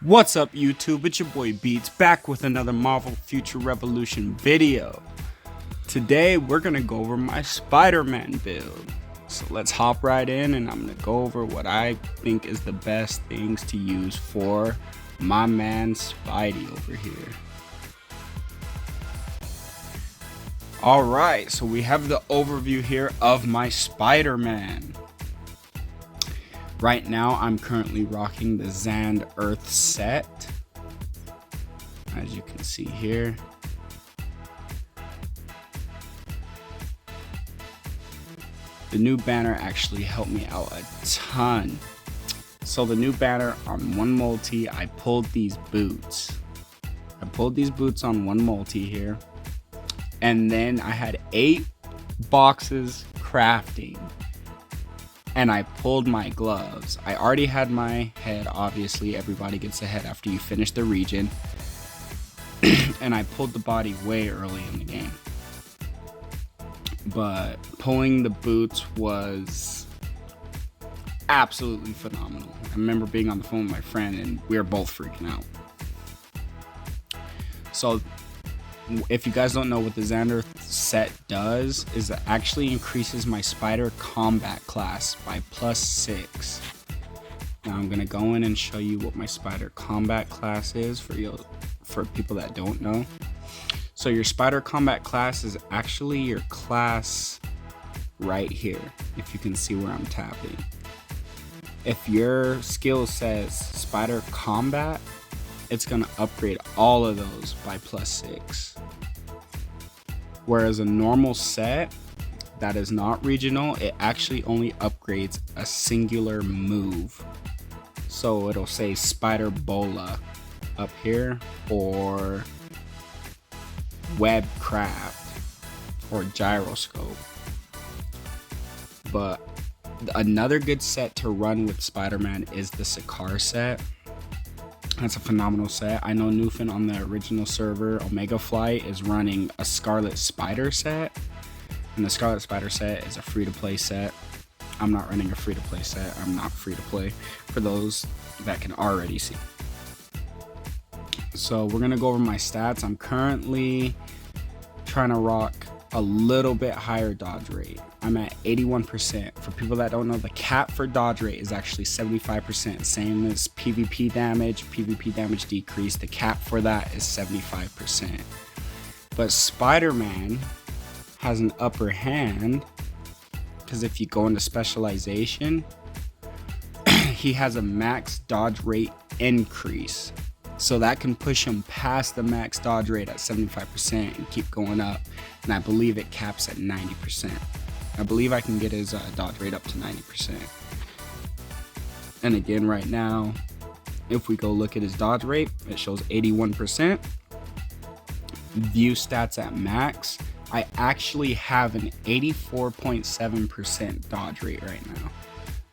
What's up YouTube, it's your boy Beats back with another Marvel Future Revolution video. Today we're gonna go over my Spider-Man build. So let's hop right in and I'm gonna go over what I think is the best things to use for my man Spidey over here. Alright, so we have the overview here of my Spider-Man. Right now, I'm currently rocking the Zand Earth set, as you can see here. The new banner actually helped me out a ton. So the new banner on one multi, I pulled these boots. I pulled these boots on one multi here. And then I had 8 boxes crafting. And I pulled my gloves. I already had my head, obviously everybody gets a head after you finish the region. And I pulled the body way early in the game. But pulling the boots was absolutely phenomenal. I remember being on the phone with my friend and we were both freaking out. So if you guys don't know what the Xander set does, is it actually increases my spider combat class by +6. Now I'm gonna go in and show you what my spider combat class is for people that don't know. So your spider combat class is actually your class right here, if you can see where I'm tapping. If your skill says spider combat, it's gonna upgrade all of those by +6. Whereas a normal set that is not regional, it actually only upgrades a singular move. So it'll say Spider Bola up here, or Web Craft, or Gyroscope. But another good set to run with Spider-Man is the Sakaar set. That's a phenomenal set. I know Newfin on the original server, Omega Flight, is running a Scarlet Spider set. And the Scarlet Spider set is a free-to-play set. I'm not running a free-to-play set. I'm not free-to-play, for those that can already see. So we're going to go over my stats. I'm currently trying to rock a little bit higher dodge rate. I'm at 81%. For people that don't know, the cap for dodge rate is actually 75%, same as PvP damage decrease. The cap for that is 75%. But Spider-Man has an upper hand, because if you go into Specialization, he has a max dodge rate increase. So that can push him past the max dodge rate at 75% and keep going up. And I believe it caps at 90%. I believe I can get his dodge rate up to 90%. And again, right now, if we go look at his dodge rate, it shows 81%. View stats at max. I actually have an 84.7% dodge rate right now.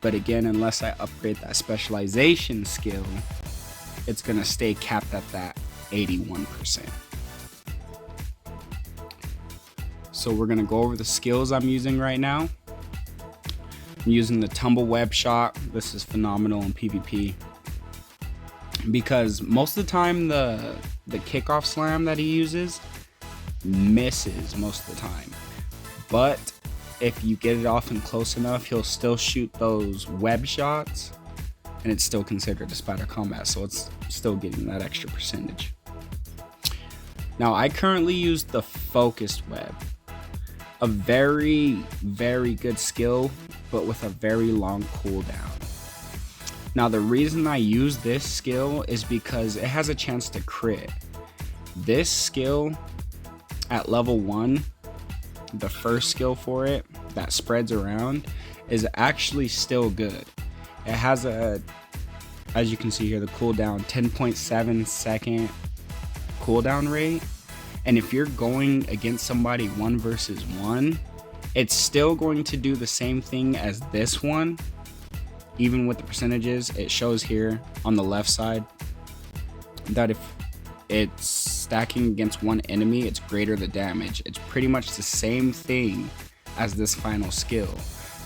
But again, unless I upgrade that specialization skill, it's gonna stay capped at that 81%. So we're gonna go over the skills I'm using right now. I'm using the Tumble Web Shot. This is phenomenal in PvP, because most of the time the kickoff slam that he uses misses most of the time. But if you get it off him close enough, he'll still shoot those web shots, and it's still considered a spider combat, so it's still getting that extra percentage. Now I currently use the focused web, a very good skill, but with a very long cooldown. Now the reason I use this skill is because it has a chance to crit. This skill at level 1, the first skill for it that spreads around, is actually still good. It has a, as you can see here, the cooldown 10.7 second cooldown rate. And if you're going against somebody 1 versus 1, it's still going to do the same thing as this one. Even with the percentages, it shows here on the left side that if it's stacking against one enemy, it's greater the damage. It's pretty much the same thing as this final skill.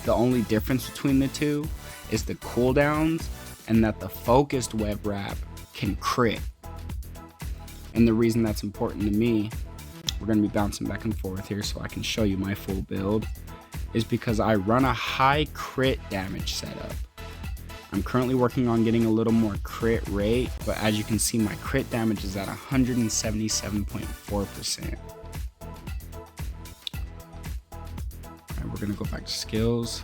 The only difference between the two is the cooldowns, and that the focused web wrap can crit. And the reason that's important to me, we're going to be bouncing back and forth here so I can show you my full build, is because I run a high crit damage setup. I'm currently working on getting a little more crit rate, but as you can see, my crit damage is at 177.4%. Alright, we're gonna go back to skills.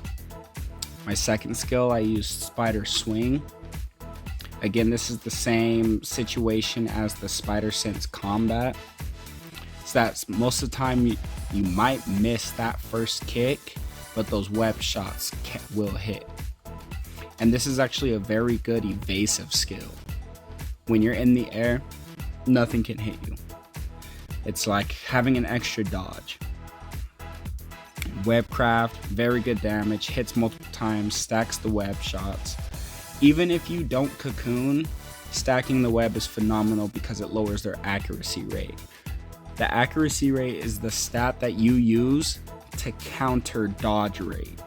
My second skill, I use Spider Swing. Again, this is the same situation as the Spider Sense Combat. So that's most of the time you might miss that first kick, but those web shots will hit. And this is actually a very good evasive skill. When you're in the air, nothing can hit you. It's like having an extra dodge. Webcraft, very good damage, hits multiple times, stacks the web shots. Even if you don't cocoon, stacking the web is phenomenal because it lowers their accuracy rate. The accuracy rate is the stat that you use to counter dodge rate.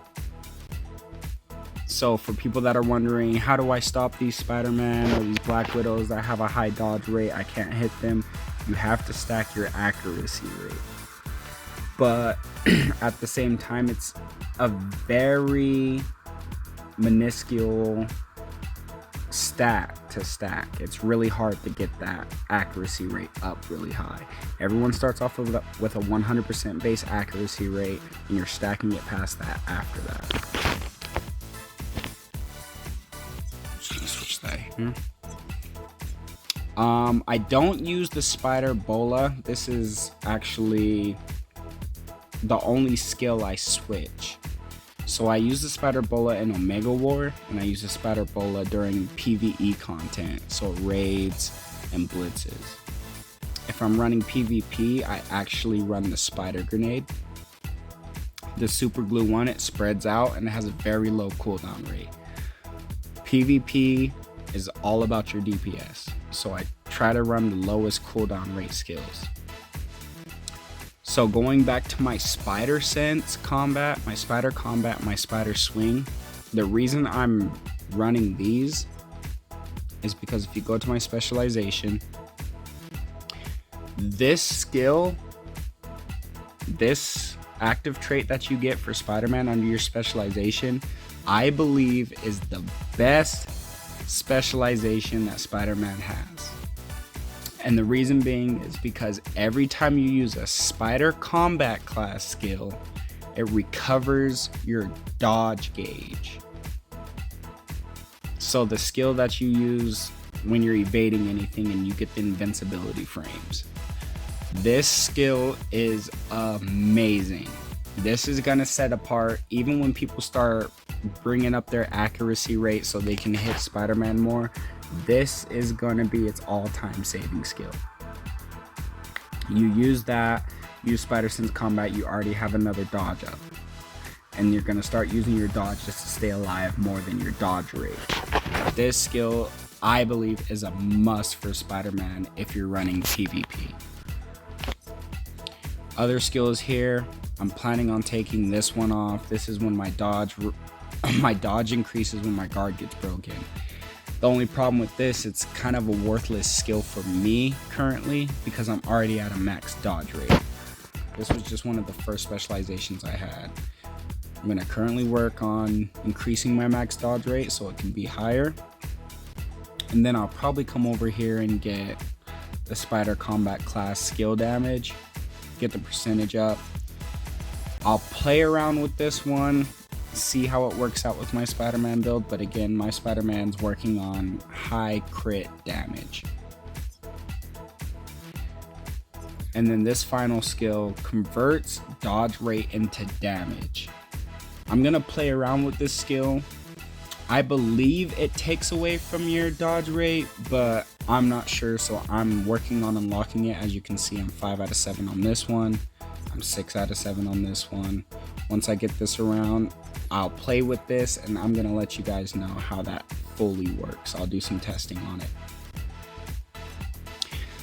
So for people that are wondering, how do I stop these Spider-Man or these Black Widows that have a high dodge rate, I can't hit them, you have to stack your accuracy rate. But at the same time, it's a very minuscule stat to stack. It's really hard to get that accuracy rate up really high. Everyone starts off with a 100% base accuracy rate, and you're stacking it past that after that. Just gonna switch that here. I don't use the Spider Bola. This is actually the only skill I switch. So I use the Spider Bola in Omega War, and I use the Spider Bola during PvE content, so raids and blitzes. If I'm running PvP, I actually run the Spider Grenade. The Super Glue one, it spreads out and it has a very low cooldown rate. PvP is all about your DPS, so I try to run the lowest cooldown rate skills. So going back to my Spider Sense combat, my Spider Combat, my Spider Swing, the reason I'm running these is because if you go to my Specialization, this skill, this active trait that you get for Spider-Man under your Specialization, I believe is the best specialization that Spider-Man has. And the reason being is because every time you use a Spider Combat class skill, it recovers your dodge gauge. So the skill that you use when you're evading anything and you get the invincibility frames. This skill is amazing. This is gonna set apart even when people start bringing up their accuracy rate so they can hit Spider-Man more. This is gonna be its all-time saving skill. You use that, use Spider Sense Combat, you already have another dodge up. And you're gonna start using your dodge just to stay alive more than your dodge rate. This skill, I believe, is a must for Spider-Man if you're running PvP. Other skills here, I'm planning on taking this one off. This is when my dodge increases when my guard gets broken. The only problem with this, it's kind of a worthless skill for me currently because I'm already at a max dodge rate. This was just one of the first specializations I had. I'm gonna currently work on increasing my max dodge rate so it can be higher. And then I'll probably come over here and get the Spider Combat class skill damage, get the percentage up. I'll play around with this one, see how it works out with my Spider-Man build, but again, my Spider-Man's working on high crit damage. And then this final skill converts dodge rate into damage. I'm gonna play around with this skill. I believe it takes away from your dodge rate, but I'm not sure, so I'm working on unlocking it. As you can see, I'm 5 out of 7 on this one. I'm 6 out of 7 on this one. Once I get this around, I'll play with this and I'm gonna let you guys know how that fully works. I'll do some testing on it.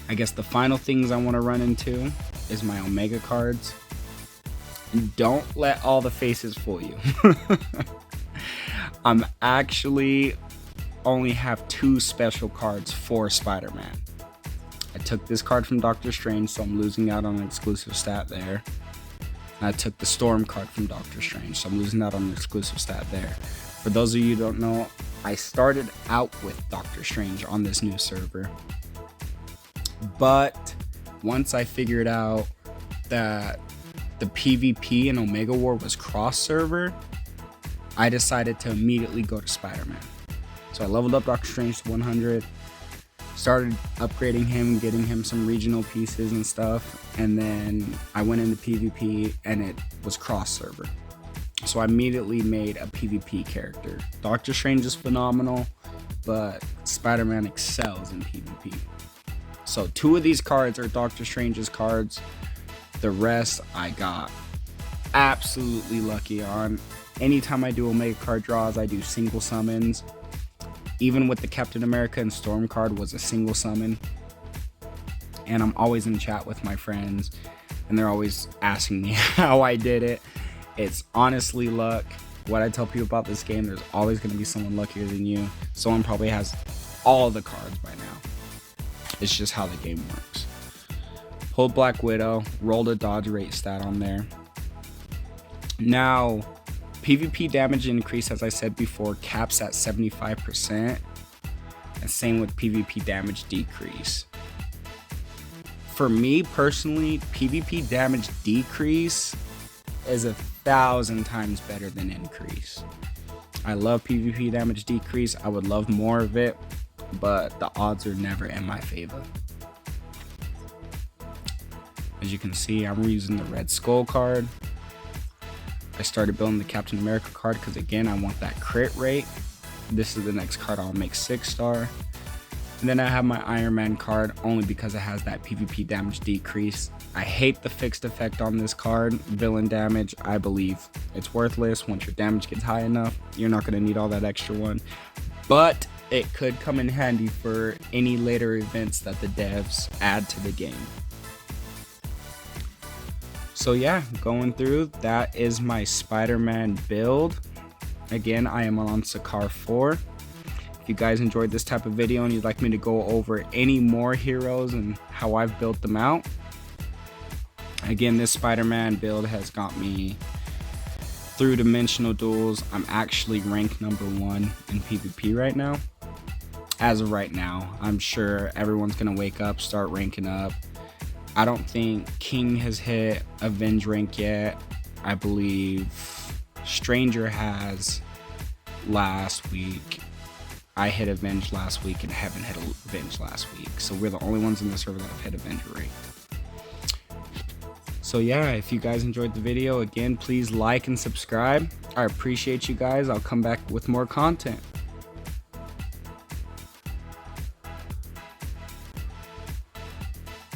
I guess the final things I want to run into is my Omega cards. Don't let all the faces fool you. I'm actually only have 2 special cards for Spider-Man. I took this card from Doctor Strange, so I'm losing out on an exclusive stat there. And I took the Storm card from Doctor Strange, so I'm losing out on an exclusive stat there. For those of you who don't know, I started out with Doctor Strange on this new server. But once I figured out that the PvP in Omega War was cross-server, I decided to immediately go to Spider-Man. So I leveled up Doctor Strange to 100, started upgrading him, getting him some regional pieces and stuff, and then I went into PvP and it was cross-server. So I immediately made a PvP character. Doctor Strange is phenomenal, but Spider-Man excels in PvP. So 2 of these cards are Doctor Strange's cards. The rest I got absolutely lucky on. Anytime I do Omega card draws, I do single summons. Even with the Captain America and Storm card was a single summon. And I'm always in chat with my friends, and they're always asking me how I did it. It's honestly luck. What I tell people about this game, there's always going to be someone luckier than you. Someone probably has all the cards by now. It's just how the game works. Pulled Black Widow, rolled a dodge rate stat on there. Now, PvP damage increase, as I said before, caps at 75%. And same with PvP damage decrease. For me personally, PvP damage decrease is 1,000 times better than increase. I love PvP damage decrease. I would love more of it, but the odds are never in my favor. As you can see, I'm using the Red Skull card. I started building the Captain America card because, again, I want that crit rate. This is the next card I'll make 6-star. And then I have my Iron Man card only because it has that PvP damage decrease. I hate the fixed effect on this card. Villain damage, I believe it's worthless. Once your damage gets high enough, you're not going to need all that extra one. But it could come in handy for any later events that the devs add to the game. So yeah, going through, that is my Spider-Man build. Again, I am on Sakaar 4. If you guys enjoyed this type of video and you'd like me to go over any more heroes and how I've built them out, again, this Spider-Man build has got me through dimensional duels. I'm actually ranked number 1 in PvP right now. As of right now, I'm sure everyone's gonna wake up, start ranking up. I don't think King has hit Avenge rank yet. I believe Stranger has last week. I hit Avenge last week and Heaven hit Avenge last week. So we're the only ones in the server that have hit Avenge rank. So yeah, if you guys enjoyed the video, again, please like and subscribe. I appreciate you guys. I'll come back with more content.